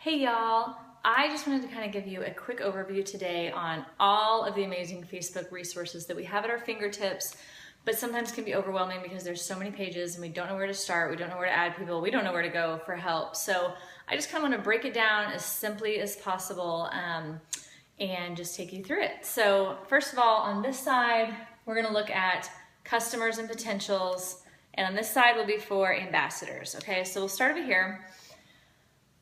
Hey y'all, I just wanted to kind of give you a quick overview today on all of the amazing Facebook resources that we have at our fingertips, but sometimes can be overwhelming because there's so many pages and we don't know where to start, we don't know where to add people, we don't know where to go for help. So I just kind of want to break it down as simply as possible and just take you through it. So first of all, on this side, we're going to look at customers and potentials, and on this side will be for ambassadors. Okay, so we'll start over here.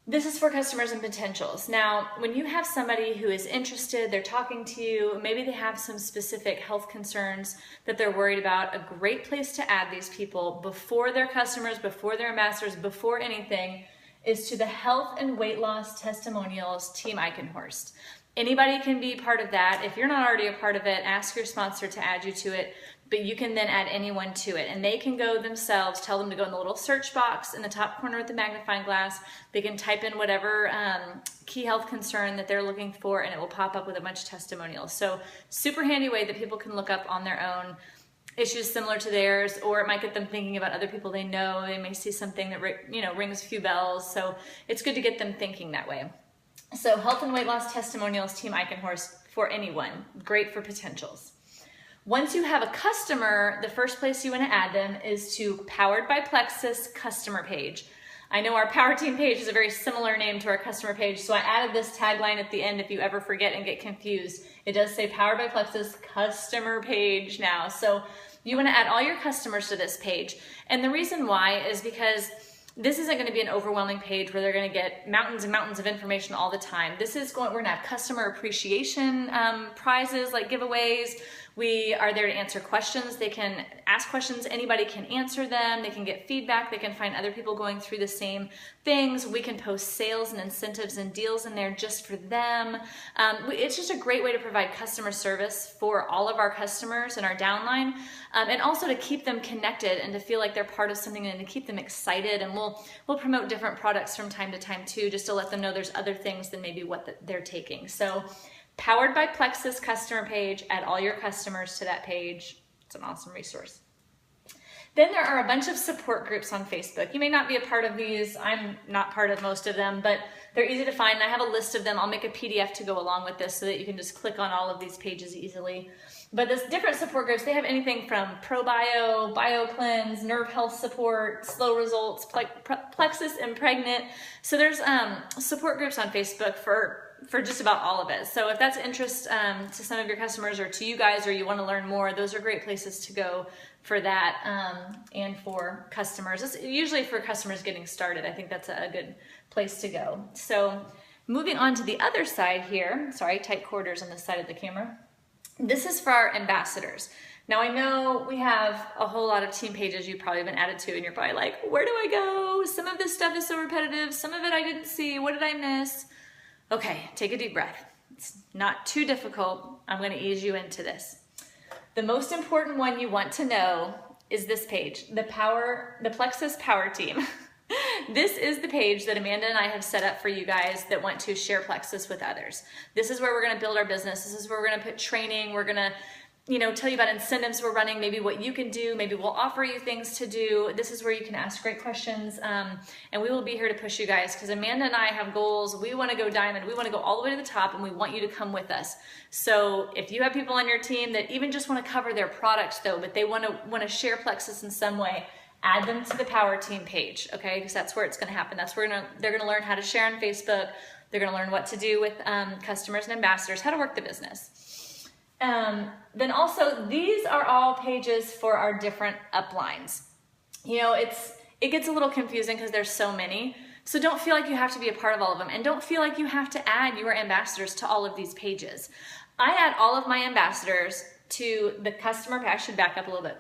This is for customers and potentials. Now, when you have somebody who is interested, they're talking to you, maybe they have some specific health concerns that they're worried about, a great place to add these people before their customers, before their ambassadors, before anything, is to the Health and Weight Loss Testimonials Team Eichenhorst. Anybody can be part of that. If you're not already a part of it, ask your sponsor to add you to it, but you can then add anyone to it. And they can go themselves, tell them to go in the little search box in the top corner with the magnifying glass. They can type in whatever key health concern that they're looking for, and it will pop up with a bunch of testimonials. So super handy way that people can look up on their own issues similar to theirs, or it might get them thinking about other people they know. They may see something that rings a few bells. So it's good to get them thinking that way. So Health and Weight Loss Testimonials Team Eichenhorst for anyone, great for potentials. Once you have a customer, the first place you want to add them is to Powered by Plexus customer page. I know our Power Team page is a very similar name to our customer page, so I added this tagline at the end if you ever forget and get confused. It does say Powered by Plexus customer page now. So you want to add all your customers to this page. And the reason why is because this isn't going to be an overwhelming page where they're going to get mountains and mountains of information all the time. We're going to have customer appreciation prizes like giveaways. We are there to answer questions. They can ask questions. Anybody can answer them. They can get feedback. They can find other people going through the same things. We can post sales and incentives and deals in there just for them. It's just a great way to provide customer service for all of our customers and our downline, and also to keep them connected and to feel like they're part of something and to keep them excited. And we'll promote different products from time to time too, just to let them know there's other things than maybe what they're taking. So Powered by Plexus customer page, add all your customers to that page. It's an awesome resource. Then there are a bunch of support groups on Facebook. You may not be a part of these. I'm not part of most of them, but they're easy to find. I have a list of them. I'll make a PDF to go along with this so that you can just click on all of these pages easily. But there's different support groups. They have anything from ProBio, BioCleanse, Nerve Health Support, Slow Results, Plexus Impregnate. So there's support groups on Facebook for just about all of it. So if that's interest to some of your customers or to you guys, or you want to learn more, those are great places to go for that and for customers. It's usually for customers getting started. I think that's a good place to go. So moving on to the other side here, sorry, tight quarters on this side of the camera. This is for our ambassadors. Now I know we have a whole lot of team pages you've probably been added to, and you're probably like, where do I go? Some of this stuff is so repetitive. Some of it I didn't see. What did I miss? Okay, take a deep breath. It's not too difficult. I'm going to ease you into this. The most important one you want to know is this page, the Plexus Power Team. This is the page that Amanda and I have set up for you guys that want to share Plexus with others. This is where we're going to build our business. This is where we're going to put training. We're going to tell you about incentives we're running, maybe what you can do, maybe we'll offer you things to do. This is where you can ask great questions, and we will be here to push you guys, because Amanda and I have goals. We want to go diamond. We want to go all the way to the top, and we want you to come with us. So if you have people on your team that even just want to cover their products though, but they want to share Plexus in some way, add them to the Power Team page, okay? Because that's where it's going to happen. That's where they're going to learn how to share on Facebook. They're going to learn what to do with customers and ambassadors, how to work the business. Then also, these are all pages for our different uplines. It gets a little confusing because there's so many. So don't feel like you have to be a part of all of them, and don't feel like you have to add your ambassadors to all of these pages. I add all of my ambassadors to the customer page. I should back up a little bit.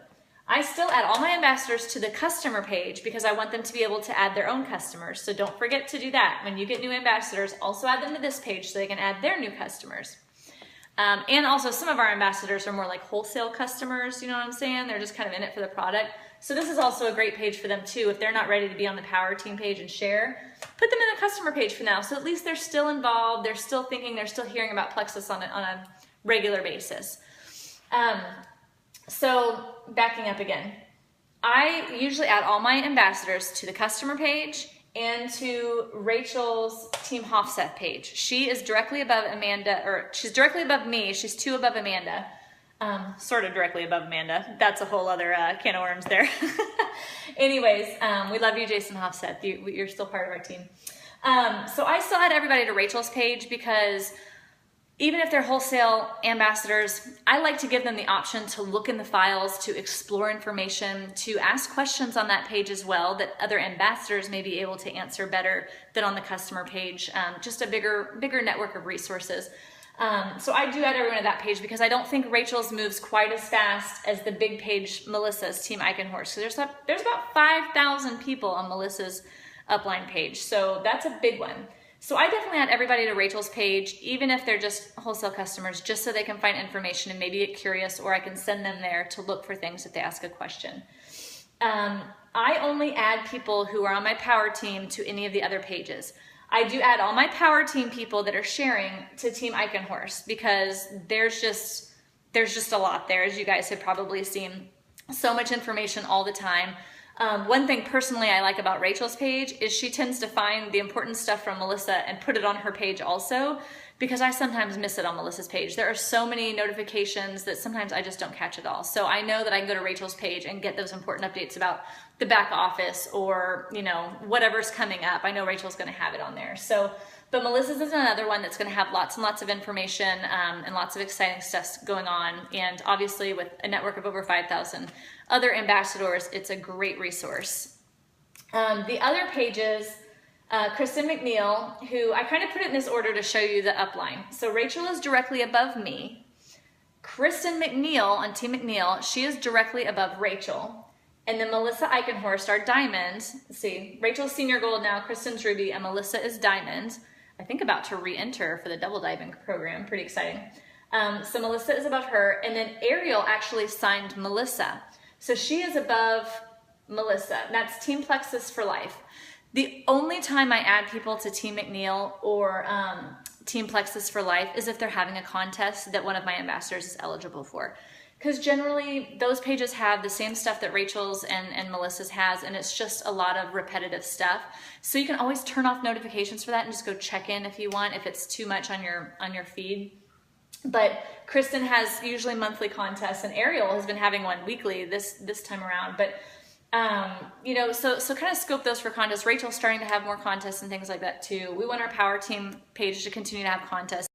I still add all my ambassadors to the customer page because I want them to be able to add their own customers. So don't forget to do that. When you get new ambassadors, also add them to this page so they can add their new customers. And also some of our ambassadors are more like wholesale customers, you know what I'm saying? They're just kind of in it for the product. So this is also a great page for them too. If they're not ready to be on the Power Team page and share, put them in the customer page for now. So at least they're still involved. They're still thinking, they're still hearing about Plexus on a regular basis. So backing up again, I usually add all my ambassadors to the customer page and to Rachel's Team Hofseth page. She is directly above Amanda, or she's directly above me. She's 2 above Amanda. Sort of directly above Amanda. That's a whole other can of worms there. Anyways, we love you, Jason Hofseth. You're still part of our team. So I still add everybody to Rachel's page because even if they're wholesale ambassadors, I like to give them the option to look in the files, to explore information, to ask questions on that page as well that other ambassadors may be able to answer better than on the customer page. Just a bigger network of resources. So I do add everyone to that page because I don't think Rachel's moves quite as fast as the big page Melissa's Team Eichenhorst. So there's about 5,000 people on Melissa's upline page. So that's a big one. So I definitely add everybody to Rachel's page, even if they're just wholesale customers, just so they can find information and maybe get curious, or I can send them there to look for things if they ask a question. I only add people who are on my power team to any of the other pages. I do add all my power team people that are sharing to Team Eichenhorst because there's just a lot there, as you guys have probably seen. So much information all the time. One thing personally I like about Rachel's page is she tends to find the important stuff from Melissa and put it on her page also, because I sometimes miss it on Melissa's page. There are so many notifications that sometimes I just don't catch it all. So I know that I can go to Rachel's page and get those important updates about the back office or, you know, whatever's coming up. I know Rachel's going to have it on there. So, but Melissa's is another one that's going to have lots and lots of information and lots of exciting stuff going on. And obviously with a network of over 5,000 other ambassadors, it's a great resource. The other pages, Kristen McNeil, who I kind of put it in this order to show you the upline. So Rachel is directly above me. Kristen McNeil on Team McNeil, she is directly above Rachel. And then Melissa Eichenhorst, our diamond. Let's see, Rachel's senior gold now, Kristen's ruby, and Melissa is diamond. I think about to re-enter for the double diving program. Pretty exciting. So Melissa is above her, and then Ariel actually signed Melissa. So she is above Melissa. That's Team Plexus for life. The only time I add people to Team McNeil or Team Plexus for life is if they're having a contest that one of my ambassadors is eligible for. Because generally those pages have the same stuff that Rachel's and Melissa's has, and it's just a lot of repetitive stuff. So you can always turn off notifications for that and just go check in if you want, if it's too much on your feed. But Kristen has usually monthly contests, and Ariel has been having one weekly this time around. But you know, so kind of scope those for contests. Rachel's starting to have more contests and things like that too. We want our power team page to continue to have contests.